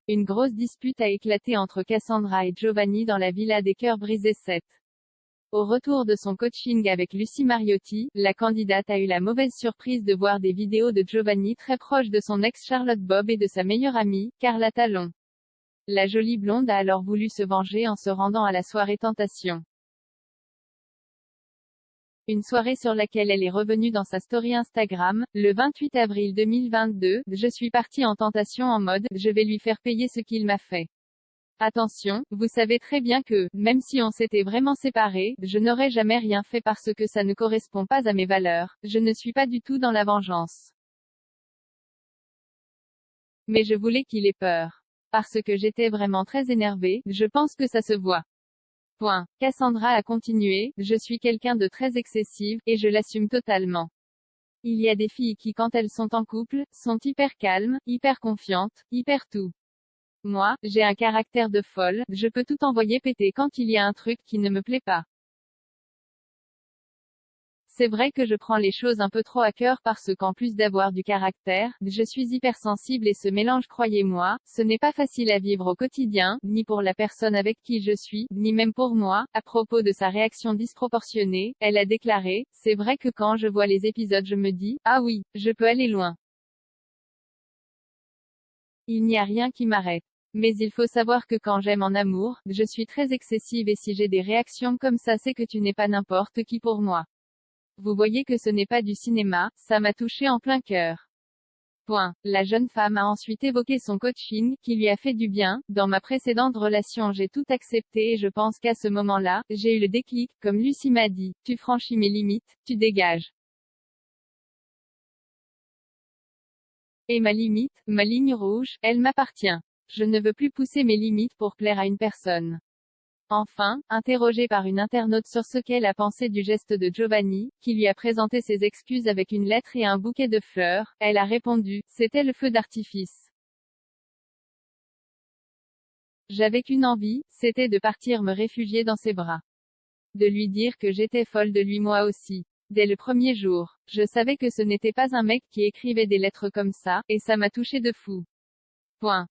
Une grosse dispute a éclaté entre Cassandra et Giovanni dans la villa des cœurs brisés 7. Au retour de son coaching avec Lucie Mariotti, la candidate a eu la mauvaise surprise de voir des vidéos de Giovanni très proche de son ex Charlotte Bob et de sa meilleure amie, Carla Talon. La jolie blonde a alors voulu se venger en se rendant à la soirée Tentation. Une soirée sur laquelle elle est revenue dans sa story Instagram, le 28 avril 2022, « Je suis partie en tentation en mode, je vais lui faire payer ce qu'il m'a fait. Attention, vous savez très bien que, même si on s'était vraiment séparés, je n'aurais jamais rien fait parce que ça ne correspond pas à mes valeurs, je ne suis pas du tout dans la vengeance. Mais je voulais qu'il ait peur. Parce que j'étais vraiment très énervée, je pense que ça se voit. » Point. Cassandra a continué, « Je suis quelqu'un de très excessive, et je l'assume totalement. Il y a des filles qui quand elles sont en couple, sont hyper calmes, hyper confiantes, hyper tout. Moi, j'ai un caractère de folle, je peux tout envoyer péter quand il y a un truc qui ne me plaît pas. C'est vrai que je prends les choses un peu trop à cœur parce qu'en plus d'avoir du caractère, je suis hypersensible et ce mélange, croyez-moi, ce n'est pas facile à vivre au quotidien, ni pour la personne avec qui je suis, ni même pour moi. » À propos de sa réaction disproportionnée, elle a déclaré, « C'est vrai que quand je vois les épisodes je me dis, ah oui, je peux aller loin. Il n'y a rien qui m'arrête. Mais il faut savoir que quand j'aime en amour, je suis très excessive et si j'ai des réactions comme ça c'est que tu n'es pas n'importe qui pour moi. Vous voyez que ce n'est pas du cinéma, ça m'a touché en plein cœur. » Point. La jeune femme a ensuite évoqué son coaching, qui lui a fait du bien. « Dans ma précédente relation j'ai tout accepté et je pense qu'à ce moment-là, j'ai eu le déclic, comme Lucie m'a dit, tu franchis mes limites, tu dégages. Et ma limite, ma ligne rouge, elle m'appartient. Je ne veux plus pousser mes limites pour plaire à une personne. » Enfin, interrogée par une internaute sur ce qu'elle a pensé du geste de Giovanni, qui lui a présenté ses excuses avec une lettre et un bouquet de fleurs, elle a répondu, « C'était le feu d'artifice. J'avais qu'une envie, c'était de partir me réfugier dans ses bras. De lui dire que j'étais folle de lui moi aussi. Dès le premier jour, je savais que ce n'était pas un mec qui écrivait des lettres comme ça, et ça m'a touché de fou. Point.